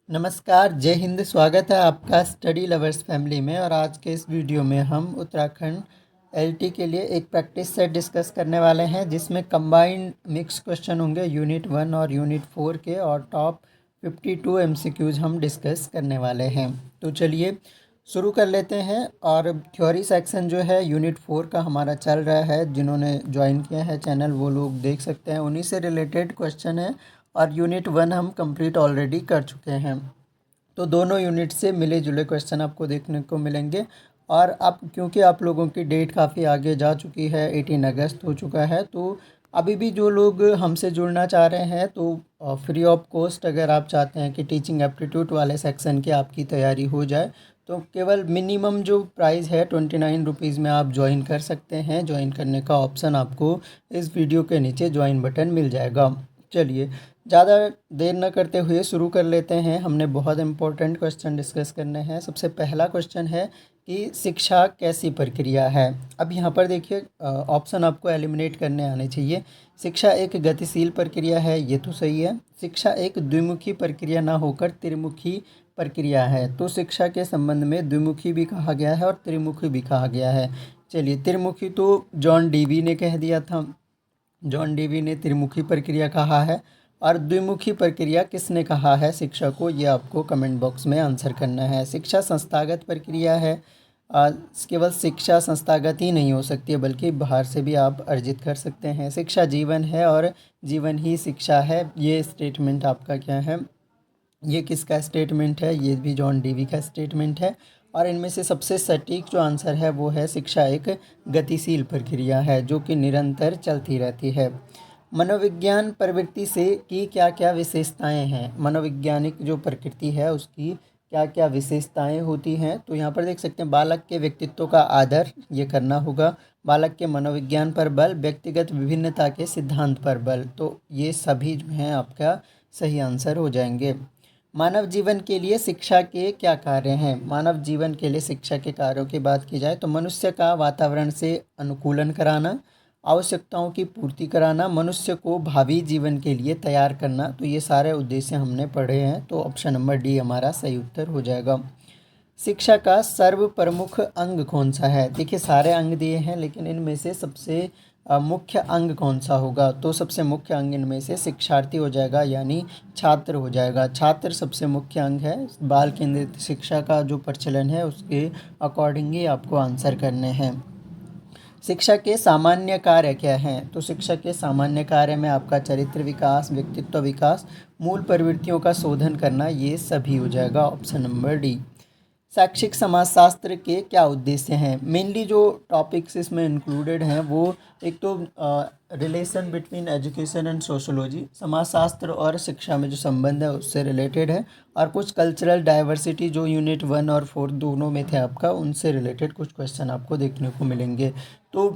नमस्कार, जय हिंद। स्वागत है आपका स्टडी लवर्स फैमिली में। और आज के इस वीडियो में हम उत्तराखंड एलटी के लिए एक प्रैक्टिस सेट डिस्कस करने वाले हैं, जिसमें कंबाइंड मिक्स क्वेश्चन होंगे यूनिट 1 और यूनिट 4 के, और टॉप 52 एमसीक्यूज हम डिस्कस करने वाले हैं। तो चलिए शुरू कर लेते हैं। और थ्योरी सेक्शन जो है यूनिट 4 का हमारा चल रहा है। जिन्होंने ज्वाइन किया है चैनल वो लोग देख सकते हैं, उन्हीं से रिलेटेड क्वेश्चन है। और यूनिट 1 हम कंप्लीट ऑलरेडी कर चुके हैं, तो दोनों यूनिट से मिले जुले क्वेश्चन आपको देखने को मिलेंगे। और आप क्योंकि आप लोगों की डेट काफ़ी आगे जा चुकी है, 18 अगस्त हो चुका है, तो अभी भी जो लोग हमसे जुड़ना चाह रहे हैं तो फ्री ऑफ कॉस्ट अगर आप चाहते हैं कि टीचिंग एप्टीट्यूड वाले सेक्शन की आपकी तैयारी हो जाए, तो केवल मिनिमम जो प्राइस है 29 रुपीज़ में आप ज्वाइन कर सकते हैं। ज्वाइन करने का ऑप्शन आपको इस वीडियो के नीचे ज्वाइन बटन मिल जाएगा। चलिए ज़्यादा देर न करते हुए शुरू कर लेते हैं। हमने बहुत इंपॉर्टेंट क्वेश्चन डिस्कस करने हैं। सबसे पहला क्वेश्चन है कि शिक्षा कैसी प्रक्रिया है। अब यहाँ पर देखिए ऑप्शन आपको एलिमिनेट करने आने चाहिए। शिक्षा एक गतिशील प्रक्रिया है, ये तो सही है। शिक्षा एक द्विमुखी प्रक्रिया ना होकर त्रिमुखी प्रक्रिया है। तो शिक्षा के संबंध में द्विमुखी भी कहा गया है और त्रिमुखी भी कहा गया है। चलिए, त्रिमुखी तो जॉन डीवी ने कह दिया था। जॉन डीवी ने त्रिमुखी प्रक्रिया कहा है। और द्विमुखी प्रक्रिया किसने कहा है शिक्षा को, ये आपको कमेंट बॉक्स में आंसर करना है। शिक्षा संस्थागत प्रक्रिया है। केवल शिक्षा संस्थागत ही नहीं हो सकती है, बल्कि बाहर से भी आप अर्जित कर सकते हैं। शिक्षा जीवन है और जीवन ही शिक्षा है। ये स्टेटमेंट आपका क्या है, ये किसका स्टेटमेंट है, ये भी जॉन डीवी का स्टेटमेंट है। और इनमें से सबसे सटीक जो आंसर है वो है शिक्षा एक गतिशील प्रक्रिया है जो कि निरंतर चलती रहती है। मनोविज्ञान प्रवृत्ति से की क्या क्या विशेषताएं हैं। मनोवैज्ञानिक जो प्रकृति है उसकी क्या क्या विशेषताएं होती हैं, तो यहाँ पर देख सकते हैं बालक के व्यक्तित्व का आदर ये करना होगा। बालक के मनोविज्ञान पर बल, व्यक्तिगत विभिन्नता के सिद्धांत पर बल, तो ये सभी जो हैं आपका सही आंसर हो जाएंगे। मानव जीवन के लिए शिक्षा के क्या कार्य हैं। मानव जीवन के लिए शिक्षा के कार्यों की बात की जाए तो मनुष्य का वातावरण से अनुकूलन कराना, आवश्यकताओं की पूर्ति कराना, मनुष्य को भावी जीवन के लिए तैयार करना, तो ये सारे उद्देश्य हमने पढ़े हैं। तो ऑप्शन नंबर डी हमारा सही उत्तर हो जाएगा। शिक्षा का सर्व प्रमुख अंग कौन सा है। देखिए सारे अंग दिए हैं, लेकिन इनमें से सबसे मुख्य अंग कौन सा होगा, तो सबसे मुख्य अंग इनमें से शिक्षार्थी हो जाएगा, यानी छात्र हो जाएगा। छात्र सबसे मुख्य अंग है। बाल केंद्रित शिक्षा का जो प्रचलन है उसके अकॉर्डिंग ही आपको आंसर करने हैं। शिक्षा के सामान्य कार्य क्या हैं, तो शिक्षा के सामान्य कार्य में आपका चरित्र विकास, व्यक्तित्व विकास, मूल प्रवृत्तियों का शोधन करना, ये सभी हो जाएगा। Option number D. शैक्षिक समाजशास्त्र के क्या उद्देश्य हैं। मेनली जो टॉपिक्स इसमें इंक्लूडेड हैं वो एक तो relation between education and sociology, समाजशास्त्र और शिक्षा में जो संबंध है उससे रिलेटेड है। और कुछ कल्चरल डाइवर्सिटी जो यूनिट 1 और 4 दोनों में थे आपका, उनसे रिलेटेड कुछ क्वेश्चन आपको देखने को मिलेंगे। तो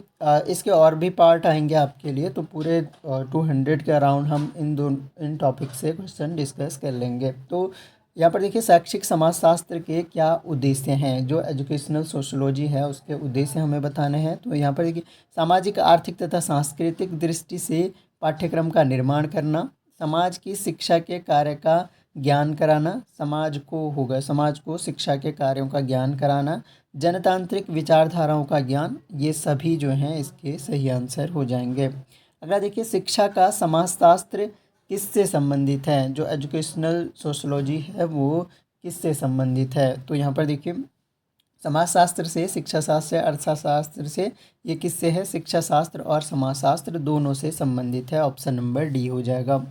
इसके और भी पार्ट आएंगे आपके लिए, तो पूरे 200 के अराउंड हम इन टॉपिक से क्वेश्चन डिस्कस कर लेंगे। तो यहाँ पर देखिए शैक्षिक समाजशास्त्र के क्या उद्देश्य हैं। जो एजुकेशनल सोशोलॉजी है उसके उद्देश्य हमें बताने हैं। तो यहाँ पर देखिए सामाजिक, आर्थिक तथा सांस्कृतिक दृष्टि से पाठ्यक्रम का निर्माण करना, समाज की शिक्षा के कार्य का ज्ञान कराना, समाज को शिक्षा के कार्यों का ज्ञान कराना, जनतांत्रिक विचारधाराओं का ज्ञान, ये सभी जो हैं इसके सही आंसर हो जाएंगे। अगला देखिए शिक्षा का समाजशास्त्र किससे संबंधित है। जो एजुकेशनल सोशोलॉजी है वो किससे संबंधित है, तो यहाँ पर देखिए समाजशास्त्र से, शिक्षा शास्त्र से, अर्थशास्त्र से, ये किससे है, शिक्षा शास्त्र और समाजशास्त्र दोनों से संबंधित है। ऑप्शन नंबर डी हो जाएगा।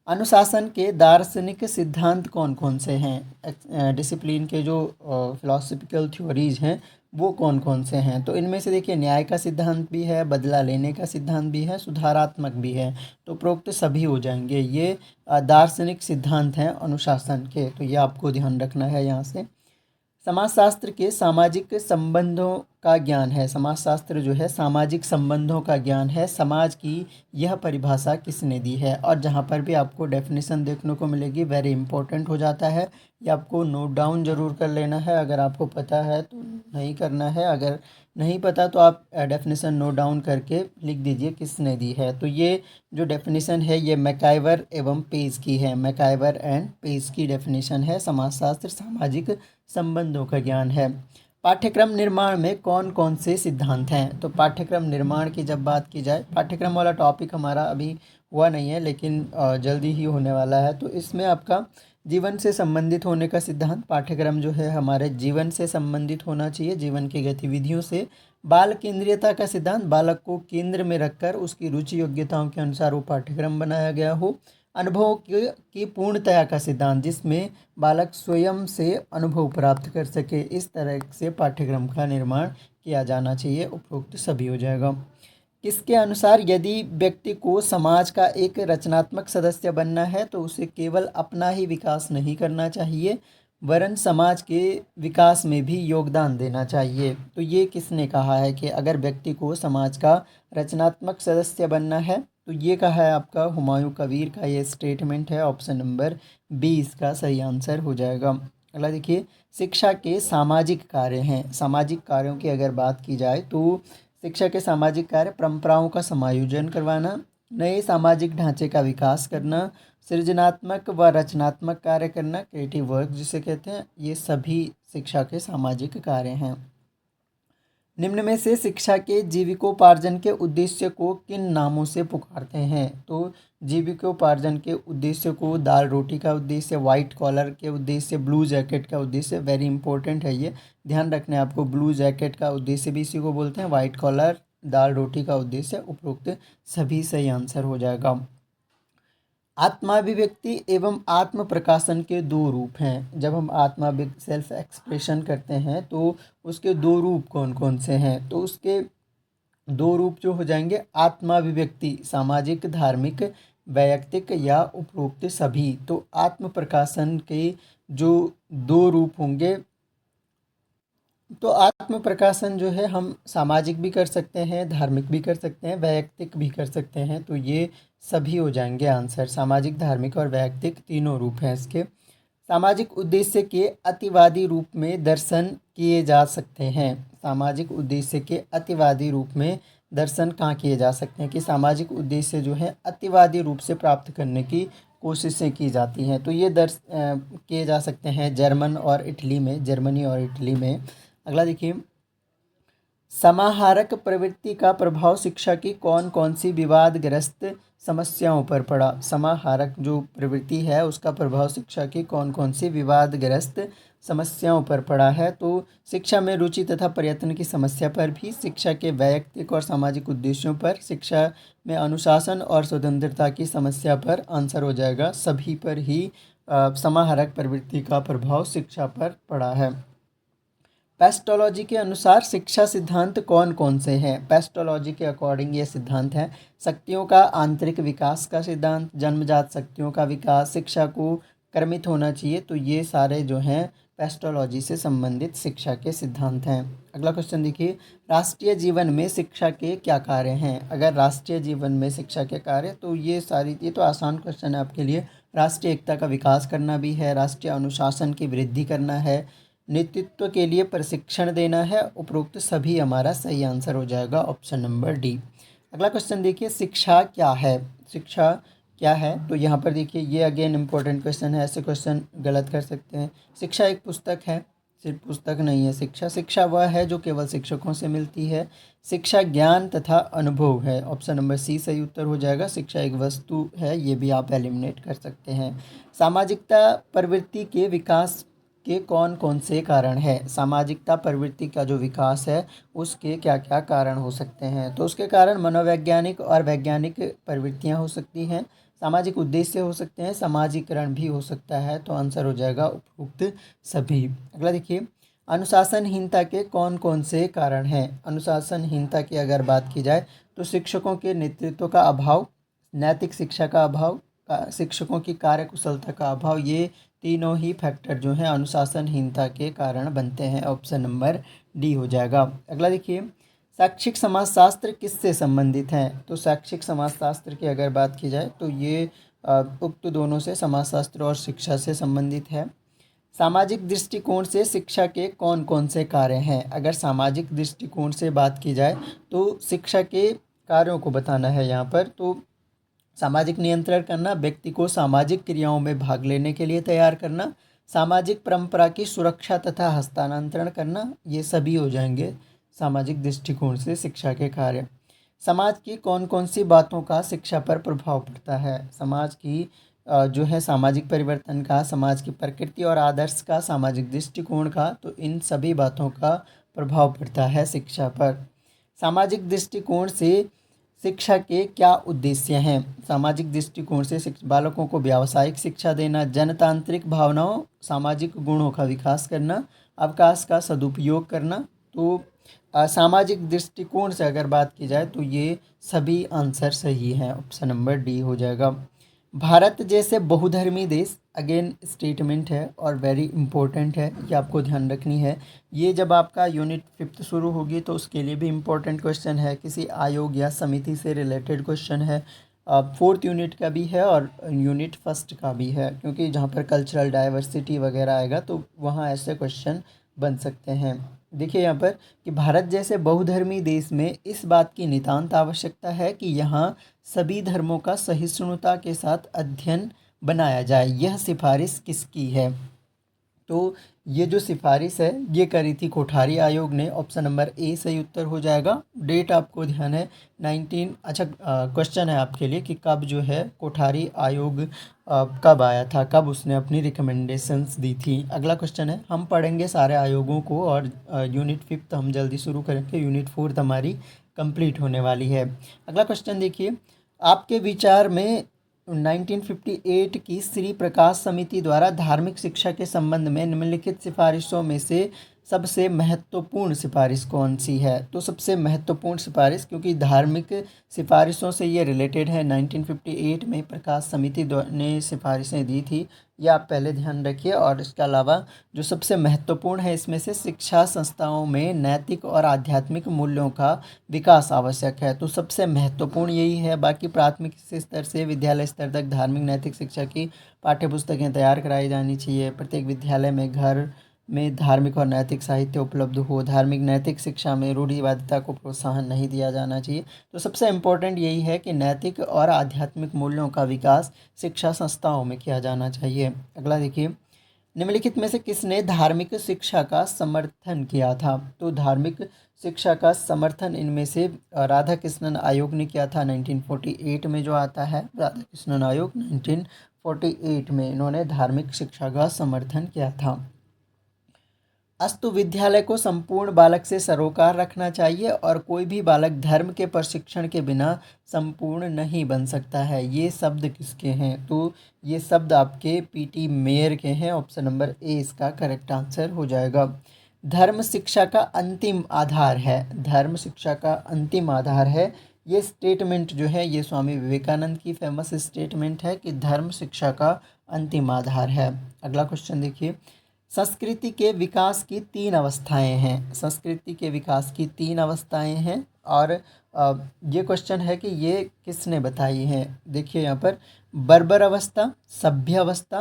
अनुशासन के दार्शनिक सिद्धांत कौन कौन से हैं। डिसिप्लिन के जो फिलोसफिकल थ्योरीज हैं वो कौन कौन से हैं, तो इनमें से देखिए न्याय का सिद्धांत भी है, बदला लेने का सिद्धांत भी है, सुधारात्मक भी है। तो उपरोक्त सभी हो जाएंगे। ये दार्शनिक सिद्धांत हैं अनुशासन के, तो ये आपको ध्यान रखना है यहाँ से। समाजशास्त्र के सामाजिक संबंधों का ज्ञान है, समाज शास्त्र जो है सामाजिक संबंधों का ज्ञान है, समाज की यह परिभाषा किसने दी है। और जहाँ पर भी आपको डेफिनेशन देखने को मिलेगी, वेरी इंपॉर्टेंट हो जाता है, ये आपको नोट डाउन ज़रूर कर लेना है। अगर आपको पता है तो नहीं करना है, अगर नहीं पता तो आप डेफिनेशन नोट डाउन करके लिख दीजिए किसने दी है। तो ये जो डेफिनेशन है ये मैकाइवर एवं पेज की है, मैकाइवर एंड पेज की डेफिनेशन है, समाजशास्त्र सामाजिक संबंधों का ज्ञान है। पाठ्यक्रम निर्माण में कौन कौन से सिद्धांत हैं। तो पाठ्यक्रम निर्माण की जब बात की जाए, पाठ्यक्रम वाला टॉपिक हमारा अभी हुआ नहीं है लेकिन जल्दी ही होने वाला है। तो इसमें आपका जीवन से संबंधित होने का सिद्धांत, पाठ्यक्रम जो है हमारे जीवन से संबंधित होना चाहिए, जीवन की गतिविधियों से। बाल केंद्रीयता का सिद्धांत, बालक को केंद्र में रखकर उसकी रुचि योग्यताओं के अनुसार वो पाठ्यक्रम बनाया गया हो। अनुभव की पूर्णतया का सिद्धांत, जिसमें बालक स्वयं से अनुभव प्राप्त कर सके, इस तरह से पाठ्यक्रम का निर्माण किया जाना चाहिए। उपरोक्त सभी हो जाएगा। किसके अनुसार यदि व्यक्ति को समाज का एक रचनात्मक सदस्य बनना है तो उसे केवल अपना ही विकास नहीं करना चाहिए वरन समाज के विकास में भी योगदान देना चाहिए। तो ये किसने कहा है कि अगर व्यक्ति को समाज का रचनात्मक सदस्य बनना है, तो ये कहा है आपका हुमायूं कबीर का ये स्टेटमेंट है। ऑप्शन नंबर बी इसका सही आंसर हो जाएगा। अगला देखिए, शिक्षा के सामाजिक कार्य हैं। सामाजिक कार्यों की अगर बात की जाए तो शिक्षा के सामाजिक कार्य परंपराओं का समायोजन करवाना, नए सामाजिक ढांचे का विकास करना, सृजनात्मक व रचनात्मक कार्य करना, क्रिएटिव वर्क जिसे कहते हैं, ये सभी शिक्षा के सामाजिक कार्य हैं। निम्न में से शिक्षा के जीविकोपार्जन के उद्देश्य को किन नामों से पुकारते हैं। तो जीविकोपार्जन के उद्देश्य को दाल रोटी का उद्देश्य, वाइट कॉलर के उद्देश्य, ब्लू जैकेट का उद्देश्य, वेरी इंपॉर्टेंट है ये, ध्यान रखना है आपको। ब्लू जैकेट का उद्देश्य भी इसी को बोलते हैं, वाइट कॉलर दाल रोटी का उद्देश्य, उपरोक्त सभी सही आंसर हो जाएगा। आत्माभिव्यक्ति एवं आत्म प्रकाशन के दो रूप हैं। जब हम सेल्फ एक्सप्रेशन करते हैं तो उसके दो रूप कौन कौन से हैं। तो उसके दो रूप जो हो जाएंगे, आत्माभिव्यक्ति सामाजिक, धार्मिक, वैयक्तिक या उपरोक्त सभी। तो आत्म प्रकाशन के जो दो रूप होंगे, तो आत्म प्रकाशन जो है हम सामाजिक भी कर सकते हैं, धार्मिक भी कर सकते हैं, वैयक्तिक भी कर सकते हैं। तो ये सभी हो जाएंगे आंसर, सामाजिक, धार्मिक और वैयक्तिक तीनों रूप हैं इसके। सामाजिक उद्देश्य के अतिवादी रूप में दर्शन किए जा सकते हैं। सामाजिक उद्देश्य के अतिवादी रूप में दर्शन कहाँ किए जा सकते हैं कि सामाजिक उद्देश्य जो है अतिवादी रूप से प्राप्त करने की कोशिशें की जाती हैं। तो ये किए जा सकते हैं जर्मनी और इटली में। अगला देखिए, समाहारक प्रवृत्ति का प्रभाव शिक्षा की कौन कौन सी विवादग्रस्त समस्याओं पर पड़ा। समाहारक जो प्रवृत्ति है उसका प्रभाव शिक्षा की कौन कौन सी विवादग्रस्त समस्याओं पर पड़ा है। तो शिक्षा में रुचि तथा प्रयत्न की समस्या पर भी, शिक्षा के वैयक्तिक और सामाजिक उद्देश्यों पर, शिक्षा में अनुशासन और स्वतंत्रता की समस्या पर। आंसर हो जाएगा सभी पर ही समाहारक प्रवृत्ति का प्रभाव शिक्षा पर पड़ा है। पेस्टोलॉजी के अनुसार शिक्षा सिद्धांत कौन कौन से हैं। पेस्टोलॉजी के अकॉर्डिंग ये सिद्धांत हैं, शक्तियों का आंतरिक विकास का सिद्धांत, जन्मजात शक्तियों का विकास, शिक्षा को क्रमित होना चाहिए। तो ये सारे जो हैं पेस्टोलॉजी से संबंधित शिक्षा के सिद्धांत हैं। अगला क्वेश्चन देखिए, राष्ट्रीय जीवन में शिक्षा के क्या कार्य हैं। अगर राष्ट्रीय जीवन में शिक्षा के कार्य, तो ये तो आसान क्वेश्चन है आपके लिए। राष्ट्रीय एकता का विकास करना भी है, राष्ट्रीय अनुशासन की वृद्धि करना है, नेतृत्व के लिए प्रशिक्षण देना है। उपरोक्त सभी हमारा सही आंसर हो जाएगा, ऑप्शन नंबर डी। अगला क्वेश्चन देखिए, शिक्षा क्या है। शिक्षा क्या है, तो यहाँ पर देखिए ये अगेन इम्पोर्टेंट क्वेश्चन है, ऐसे क्वेश्चन गलत कर सकते हैं। शिक्षा एक पुस्तक है, सिर्फ पुस्तक नहीं है शिक्षा वह है जो केवल शिक्षकों से मिलती है। शिक्षा ज्ञान तथा अनुभव है, ऑप्शन नंबर सी सही उत्तर हो जाएगा। शिक्षा एक वस्तु है, ये भी आप एलिमिनेट कर सकते हैं। सामाजिकता प्रवृत्ति के विकास के कौन कौन से कारण है। सामाजिकता प्रवृत्ति का जो विकास है उसके क्या क्या कारण हो सकते हैं। तो उसके कारण मनोवैज्ञानिक और वैज्ञानिक प्रवृत्तियां हो सकती हैं, सामाजिक उद्देश्य हो सकते हैं, समाजीकरण भी हो सकता है। तो आंसर हो जाएगा उपयुक्त सभी। अगला देखिए, अनुशासनहीनता के कौन कौन से कारण हैं। अनुशासनहीनता की अगर बात की जाए तो शिक्षकों के नेतृत्व का अभाव, नैतिक शिक्षा का अभाव, शिक्षकों की कार्यकुशलता का अभाव, ये तीनों ही फैक्टर जो हैं अनुशासनहीनता के कारण बनते हैं। ऑप्शन नंबर डी हो जाएगा। अगला देखिए, शैक्षिक समाजशास्त्र किससे संबंधित है? तो शैक्षिक समाजशास्त्र की अगर बात की जाए तो ये उक्त दोनों से, समाजशास्त्र और शिक्षा से संबंधित है। सामाजिक दृष्टिकोण से शिक्षा के कौन कौन से कार्य हैं? अगर सामाजिक दृष्टिकोण से बात की जाए तो शिक्षा के कार्यों को बताना है यहाँ पर। तो सामाजिक नियंत्रण करना, व्यक्ति को सामाजिक क्रियाओं में भाग लेने के लिए तैयार करना, सामाजिक परंपरा की सुरक्षा तथा हस्तांतरण करना, ये सभी हो जाएंगे सामाजिक दृष्टिकोण से शिक्षा के कार्य। समाज की कौन कौन सी बातों का शिक्षा पर प्रभाव पड़ता है? समाज की जो है सामाजिक परिवर्तन का, समाज की प्रकृति और आदर्श का, सामाजिक दृष्टिकोण का, तो इन सभी बातों का प्रभाव पड़ता है शिक्षा पर। सामाजिक दृष्टिकोण से शिक्षा के क्या उद्देश्य हैं? सामाजिक दृष्टिकोण से बालकों को व्यावसायिक शिक्षा देना, जनतांत्रिक भावनाओं, सामाजिक गुणों का विकास करना, अवकाश का सदुपयोग करना। तो सामाजिक दृष्टिकोण से अगर बात की जाए तो ये सभी आंसर सही हैं। ऑप्शन नंबर डी हो जाएगा। भारत जैसे बहुधर्मी देश, अगेन स्टेटमेंट है और वेरी इंपॉर्टेंट है, ये आपको ध्यान रखनी है। ये जब आपका यूनिट 5 शुरू होगी तो उसके लिए भी इम्पोर्टेंट क्वेश्चन है, किसी आयोग या समिति से रिलेटेड क्वेश्चन है। 4th यूनिट का भी है और यूनिट 1 का भी है, क्योंकि जहाँ पर कल्चरल डाइवर्सिटी वगैरह आएगा तो वहाँ ऐसे क्वेश्चन बन सकते हैं। देखिए यहाँ पर कि भारत जैसे बहुधर्मी देश में इस बात की नितांत आवश्यकता है कि यहाँ सभी धर्मों का सहिष्णुता के साथ अध्ययन बनाया जाए। यह सिफारिश किसकी है? तो ये जो सिफारिश है ये करी थी कोठारी आयोग ने। ऑप्शन नंबर ए सही उत्तर हो जाएगा। डेट आपको ध्यान है 19। अच्छा, क्वेश्चन है आपके लिए कि कब जो है कोठारी आयोग कब आया था, कब उसने अपनी रिकमेंडेशंस दी थी। अगला क्वेश्चन है, हम पढ़ेंगे सारे आयोगों को और यूनिट 5 हम जल्दी शुरू करेंगे, यूनिट 4 हमारी कंप्लीट होने वाली है। अगला क्वेश्चन देखिए, आपके विचार में 1958 की श्री प्रकाश समिति द्वारा धार्मिक शिक्षा के संबंध में निम्नलिखित सिफारिशों में से सबसे महत्वपूर्ण सिफारिश कौन सी है? तो सबसे महत्वपूर्ण सिफारिश, क्योंकि धार्मिक सिफारिशों से ये रिलेटेड है, 1958 में प्रकाश समिति ने सिफारिशें दी थी, ये आप पहले ध्यान रखिए। और इसके अलावा जो सबसे महत्वपूर्ण है इसमें से, शिक्षा संस्थाओं में नैतिक और आध्यात्मिक मूल्यों का विकास आवश्यक है, तो सबसे महत्वपूर्ण यही है। बाकी प्राथमिक स्तर से विद्यालय स्तर तक धार्मिक नैतिक शिक्षा की पाठ्यपुस्तकें तैयार कराई जानी चाहिए। प्रत्येक विद्यालय में घर में धार्मिक और नैतिक साहित्य उपलब्ध हो। धार्मिक नैतिक शिक्षा में रूढ़िवादिता को प्रोत्साहन नहीं दिया जाना चाहिए। तो सबसे इम्पोर्टेंट यही है कि नैतिक और आध्यात्मिक मूल्यों का विकास शिक्षा संस्थाओं में किया जाना चाहिए। अगला देखिए, निम्नलिखित में से किसने धार्मिक शिक्षा का समर्थन किया था? तो धार्मिक शिक्षा का समर्थन इनमें से राधा कृष्णन आयोग ने किया था, 1948 में जो आता है राधा कृष्णन आयोग, 1948 में इन्होंने धार्मिक शिक्षा का समर्थन किया था। अस्तु विद्यालय को संपूर्ण बालक से सरोकार रखना चाहिए और कोई भी बालक धर्म के प्रशिक्षण के बिना संपूर्ण नहीं बन सकता है। ये शब्द किसके हैं? तो ये शब्द आपके पीटी मेयर के हैं। ऑप्शन नंबर ए इसका करेक्ट आंसर हो जाएगा। धर्म शिक्षा का अंतिम आधार है। धर्म शिक्षा का अंतिम आधार है, ये स्टेटमेंट जो है ये स्वामी विवेकानंद की फेमस स्टेटमेंट है कि धर्म शिक्षा का अंतिम आधार है। अगला क्वेश्चन देखिए, संस्कृति के विकास की 3 अवस्थाएं हैं। संस्कृति के विकास की 3 अवस्थाएं हैं और ये क्वेश्चन है कि ये किसने बताई हैं? देखिए यहाँ पर, बर्बर अवस्था, सभ्य अवस्था,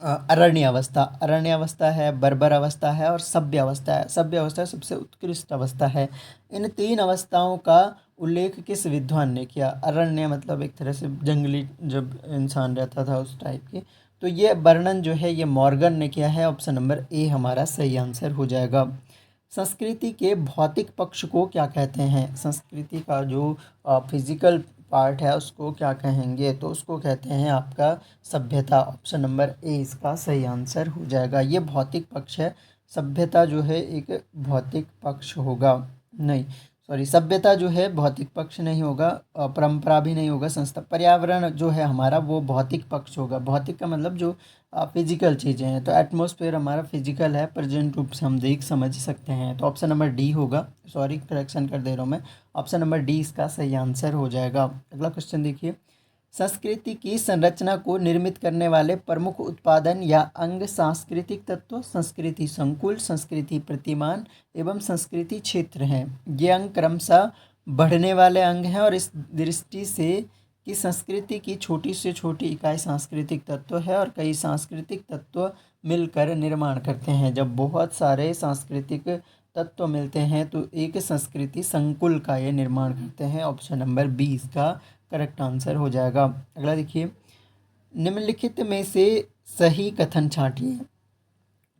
अरण्य अवस्था। अरण्य अवस्था है, बर्बर अवस्था है और सभ्य अवस्था है। सभ्य अवस्था सबसे उत्कृष्ट अवस्था है। इन 3 अवस्थाओं का उल्लेख किस विद्वान ने किया? अरण्य मतलब एक तरह से जंगली जब इंसान रहता था उस टाइप के, तो ये वर्णन जो है ये मॉर्गन ने किया है। ऑप्शन नंबर ए हमारा सही आंसर हो जाएगा। संस्कृति के भौतिक पक्ष को क्या कहते हैं? संस्कृति का जो फिजिकल पार्ट है उसको क्या कहेंगे? तो उसको कहते हैं आपका सभ्यता। ऑप्शन नंबर ए इसका सही आंसर हो जाएगा। ये भौतिक पक्ष है, सभ्यता जो है एक भौतिक पक्ष होगा, नहीं सॉरी, सभ्यता जो है भौतिक पक्ष नहीं होगा, परंपरा भी नहीं होगा, संस्था। पर्यावरण जो है हमारा वो भौतिक पक्ष होगा। भौतिक का मतलब जो फिजिकल चीज़ें हैं, तो एटमॉस्फेयर हमारा फिजिकल है, प्रेजेंट रूप से हम देख समझ सकते हैं, तो ऑप्शन नंबर डी होगा। सॉरी करेक्शन कर दे रहा हूँ मैं, ऑप्शन नंबर डी इसका सही आंसर हो जाएगा। अगला क्वेश्चन देखिए, संस्कृति की संरचना को निर्मित करने वाले प्रमुख उत्पादन या अंग सांस्कृतिक तत्व, संस्कृति संकुल, संस्कृति प्रतिमान एवं संस्कृति क्षेत्र हैं। ये अंग क्रमशः बढ़ने वाले अंग हैं और इस दृष्टि से कि संस्कृति की छोटी से छोटी इकाई सांस्कृतिक तत्व है और कई सांस्कृतिक तत्व मिलकर निर्माण करते हैं। जब बहुत सारे सांस्कृतिक तत्व मिलते हैं तो एक संस्कृति संकुल का ये निर्माण करते हैं। ऑप्शन नंबर 20 का करेक्ट आंसर हो जाएगा। अगला देखिए, निम्नलिखित में से सही कथन छांटिए।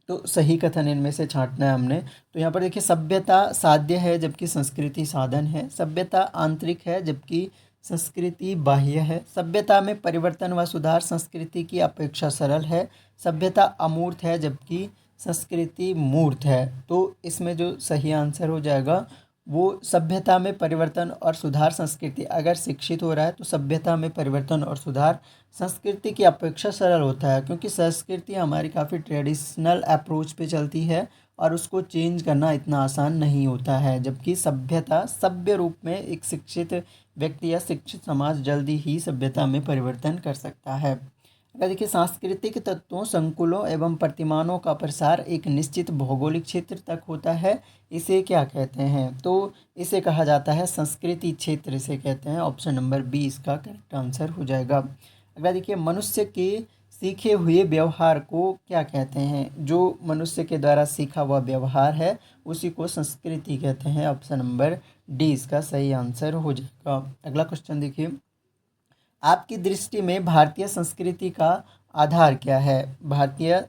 तो सही कथन इनमें से छांटना है हमने। तो यहाँ पर देखिए, सभ्यता साध्य है जबकि संस्कृति साधन है। सभ्यता आंतरिक है जबकि संस्कृति बाह्य है। सभ्यता में परिवर्तन व सुधार संस्कृति की अपेक्षा सरल है। सभ्यता अमूर्त है जबकि संस्कृति मूर्त है। तो इसमें जो सही आंसर हो जाएगा वो सभ्यता में परिवर्तन और सुधार संस्कृति, अगर शिक्षित हो रहा है तो सभ्यता में परिवर्तन और सुधार संस्कृति की अपेक्षा सरल होता है, क्योंकि संस्कृति हमारी काफ़ी ट्रेडिशनल अप्रोच पे चलती है और उसको चेंज करना इतना आसान नहीं होता है। जबकि सभ्यता सभ्य रूप में एक शिक्षित व्यक्ति या शिक्षित समाज जल्दी ही सभ्यता में परिवर्तन कर सकता है। अगर देखिए, सांस्कृतिक तत्वों, संकुलों एवं प्रतिमानों का प्रसार एक निश्चित भौगोलिक क्षेत्र तक होता है। इसे क्या कहते हैं? तो इसे कहा जाता है संस्कृति क्षेत्र, इसे कहते हैं। ऑप्शन नंबर 20 का करेक्ट आंसर हो जाएगा। अगर देखिए, मनुष्य के सीखे हुए व्यवहार को क्या कहते हैं? जो मनुष्य के द्वारा सीखा हुआ व्यवहार है उसी को संस्कृति कहते हैं। ऑप्शन नंबर डी इसका सही आंसर हो जाएगा। अगला क्वेश्चन देखिए, आपकी दृष्टि में भारतीय संस्कृति का आधार क्या है? भारतीय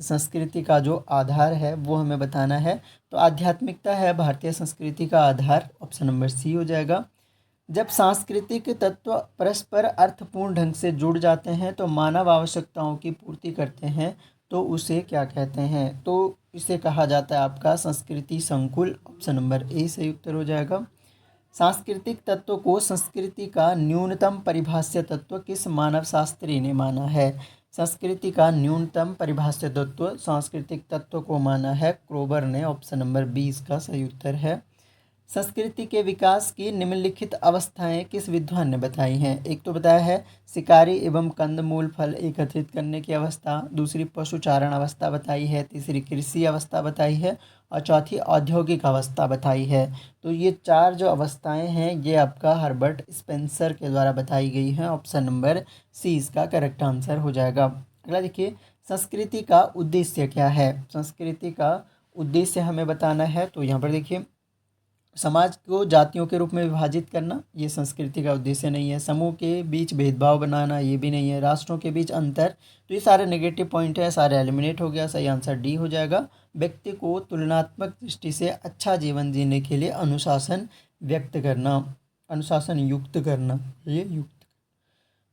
संस्कृति का जो आधार है वो हमें बताना है। तो आध्यात्मिकता है भारतीय संस्कृति का आधार। ऑप्शन नंबर सी हो जाएगा। जब सांस्कृतिक तत्व परस्पर अर्थपूर्ण ढंग से जुड़ जाते हैं तो मानव आवश्यकताओं की पूर्ति करते हैं, तो उसे क्या कहते हैं? तो इसे कहा जाता है आपका संस्कृति संकुल। ऑप्शन नंबर ए सही उत्तर हो जाएगा। सांस्कृतिक तत्व को संस्कृति का न्यूनतम परिभाष्य तत्व किस मानव शास्त्री ने माना है? संस्कृति का न्यूनतम परिभाष्य तत्व सांस्कृतिक तत्व को माना है क्रोबर ने। ऑप्शन नंबर 20 का सही उत्तर है। संस्कृति के विकास की निम्नलिखित अवस्थाएं किस विद्वान ने बताई हैं? एक तो बताया है शिकारी एवं कंदमूल फल एकत्रित करने की अवस्था, दूसरी पशुचारण अवस्था बताई है, तीसरी कृषि अवस्था बताई है और चौथी औद्योगिक अवस्था बताई है। तो ये चार जो अवस्थाएं हैं ये आपका हर्बर्ट स्पेंसर के द्वारा बताई गई हैं। ऑप्शन नंबर सी इसका करेक्ट आंसर हो जाएगा। अगला देखिए, संस्कृति का उद्देश्य क्या है? संस्कृति का उद्देश्य हमें बताना है। तो यहाँ पर देखिए, समाज को जातियों के रूप में विभाजित करना ये संस्कृति का उद्देश्य नहीं है। समूह के बीच भेदभाव बनाना ये भी नहीं है। राष्ट्रों के बीच अंतर, तो ये सारे नेगेटिव पॉइंट है, सारे एलिमिनेट हो गया। सही आंसर डी हो जाएगा। व्यक्ति को तुलनात्मक दृष्टि से अच्छा जीवन जीने के लिए अनुशासन व्यक्त करना, अनुशासन युक्त करना, ये युक्त।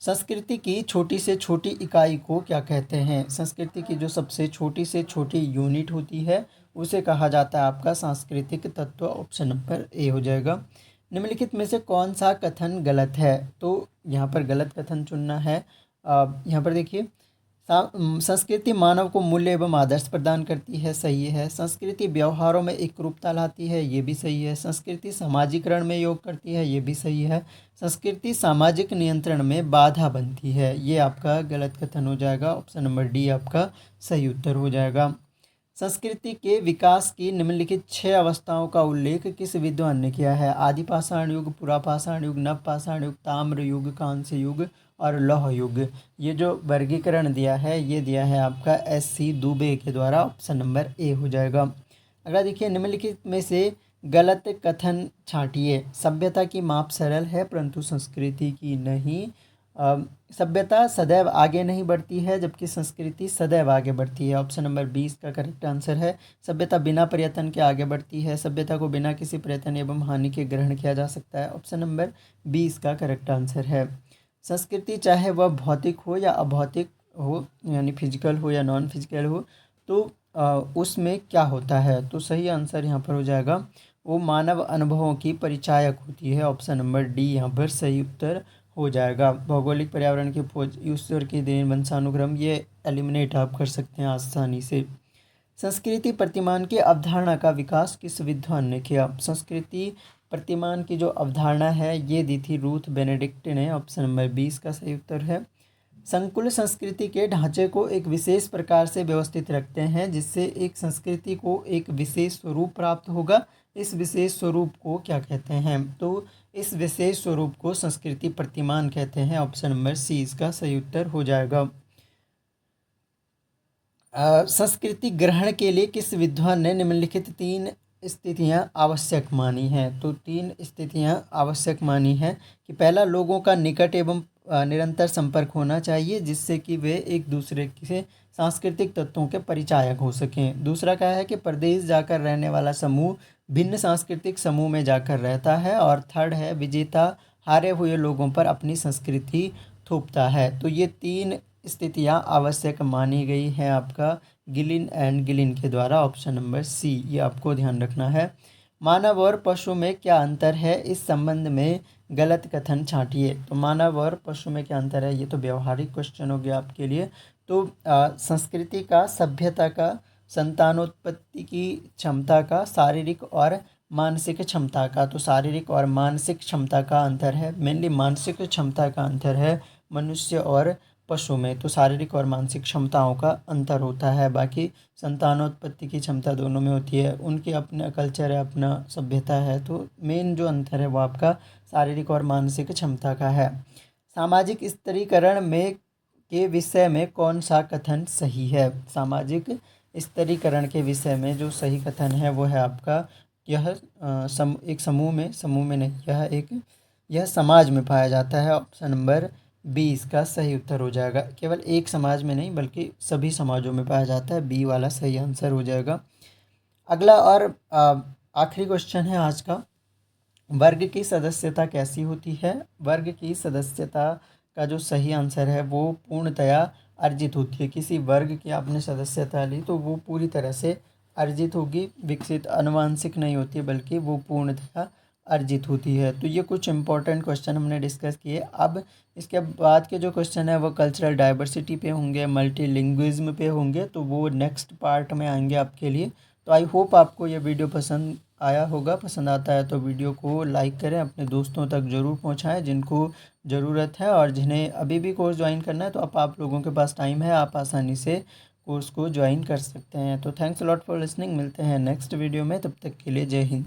संस्कृति की छोटी से छोटी इकाई को क्या कहते हैं? संस्कृति की जो सबसे छोटी से छोटी यूनिट होती है उसे कहा जाता है आपका सांस्कृतिक तत्व। ऑप्शन नंबर ए हो जाएगा। निम्नलिखित में से कौन सा कथन गलत है? तो यहाँ पर गलत कथन चुनना है। यहाँ पर देखिए, संस्कृति मानव को मूल्य एवं आदर्श प्रदान करती है, सही है। संस्कृति व्यवहारों में एकरूपता लाती है, ये भी सही है। संस्कृति सामाजिकरण में योग करती है, ये भी सही है। संस्कृति सामाजिक नियंत्रण में बाधा बनती है, ये आपका गलत कथन हो जाएगा। ऑप्शन नंबर डी आपका सही उत्तर हो जाएगा। संस्कृति के विकास की निम्नलिखित 6 अवस्थाओं का उल्लेख किस विद्वान ने किया है? आदि पाषाण युग, पुरापाषाण युग, नव पाषाण युग, ताम्र युग, कांस्य युग और लौह युग। ये जो वर्गीकरण दिया है ये दिया है आपका SC दुबे के द्वारा। ऑप्शन नंबर ए हो जाएगा। अगला देखिए, निम्नलिखित में से गलत कथन छांटिए। सभ्यता की माप सरल है परंतु संस्कृति की नहीं। सभ्यता सदैव आगे नहीं बढ़ती है जबकि संस्कृति सदैव आगे बढ़ती है। ऑप्शन नंबर 20 का करेक्ट आंसर है। सभ्यता बिना प्रयत्न के आगे बढ़ती है। सभ्यता को बिना किसी प्रयत्न एवं हानि के ग्रहण किया जा सकता है। ऑप्शन नंबर 20 का करेक्ट आंसर है। संस्कृति चाहे वह भौतिक हो या अभौतिक हो, यानी फिजिकल हो या नॉन फिजिकल हो, तो उसमें क्या होता है? तो सही आंसर यहाँ पर हो जाएगा वो मानव अनुभवों की परिचायक होती है। ऑप्शन नंबर डी यहाँ पर सही उत्तर हो जाएगा। भौगोलिक पर्यावरण की खोज, ईश्वर की देन, वंशानुक्रम, ये एलिमिनेट आप कर सकते हैं आसानी से। संस्कृति प्रतिमान की अवधारणा का विकास किस विद्वान ने किया? संस्कृति प्रतिमान की जो अवधारणा है ये दी थी रूथ बेनेडिक्ट ने। ऑप्शन नंबर 20 का सही उत्तर है। संकुल संस्कृति के ढांचे को एक विशेष प्रकार से व्यवस्थित रखते हैं जिससे एक संस्कृति को एक विशेष स्वरूप प्राप्त होगा। इस विशेष स्वरूप को क्या कहते हैं? तो इस विशेष स्वरूप को संस्कृति प्रतिमान कहते हैं। ऑप्शन नंबर सी इसका सही उत्तर हो जाएगा। संस्कृति ग्रहण के लिए किस विद्वान ने निम्नलिखित 3 स्थितियां आवश्यक मानी हैं? तो 3 स्थितियां आवश्यक मानी हैं कि पहला, लोगों का निकट एवं निरंतर संपर्क होना चाहिए जिससे कि वे एक दूसरे के सांस्कृतिक तत्वों के परिचायक हो सकें। दूसरा क्या है कि प्रदेश जाकर रहने वाला समूह भिन्न सांस्कृतिक समूह में जाकर रहता है। और थर्ड है, विजेता हारे हुए लोगों पर अपनी संस्कृति थोपता है। तो ये 3 स्थितियां आवश्यक मानी गई हैं आपका गिलिन एंड गिलिन के द्वारा। ऑप्शन नंबर सी ये आपको ध्यान रखना है। मानव और पशु में क्या अंतर है, इस संबंध में गलत कथन छांटिए। तो मानव और पशु में क्या अंतर है, ये तो व्यवहारिक क्वेश्चन हो गया आपके लिए। तो संस्कृति का, सभ्यता का, संतानोत्पत्ति की क्षमता का, शारीरिक और मानसिक क्षमता का। तो शारीरिक और मानसिक क्षमता का अंतर है, मेनली मानसिक क्षमता का अंतर है मनुष्य और पशु में। तो शारीरिक और मानसिक क्षमताओं का अंतर होता है। बाकी संतानोत्पत्ति की क्षमता दोनों में होती है, उनके अपना कल्चर है, अपना सभ्यता है। तो मेन जो अंतर है वो आपका शारीरिक और मानसिक क्षमता का है। सामाजिक स्तरीकरण में के विषय में कौन सा कथन सही है? सामाजिक स्तरीकरण के विषय में जो सही कथन है वो है आपका यह एक समूह में नहीं, यह समाज में पाया जाता है। ऑप्शन नंबर 20 का सही उत्तर हो जाएगा। केवल एक समाज में नहीं बल्कि सभी समाजों में पाया जाता है, बी वाला सही आंसर हो जाएगा। अगला और आखिरी क्वेश्चन है आज का, वर्ग की सदस्यता कैसी होती है? वर्ग की सदस्यता का जो सही आंसर है वो पूर्णतया अर्जित होती है। किसी वर्ग की आपने सदस्यता ली तो वो पूरी तरह से अर्जित होगी, विकसित आनुवांशिक नहीं होती है बल्कि वो पूर्णतया अर्जित होती है। तो ये कुछ इंपॉर्टेंट क्वेश्चन हमने डिस्कस किए। अब इसके बाद के जो क्वेश्चन है वो कल्चरल डाइवर्सिटी पे होंगे, मल्टीलिंग्विज्म पे होंगे, तो वो नेक्स्ट पार्ट में आएंगे आपके लिए। तो आई होप आपको ये वीडियो पसंद आया होगा। पसंद आता है तो वीडियो को लाइक करें, अपने दोस्तों तक ज़रूर पहुंचाएं जिनको ज़रूरत है। और जिन्हें अभी भी कोर्स ज्वाइन करना है तो आप लोगों के पास टाइम है, आप आसानी से कोर्स को ज्वाइन कर सकते हैं। तो thanks a lot for listening. मिलते हैं नेक्स्ट वीडियो में, तब तक के लिए जय हिंद।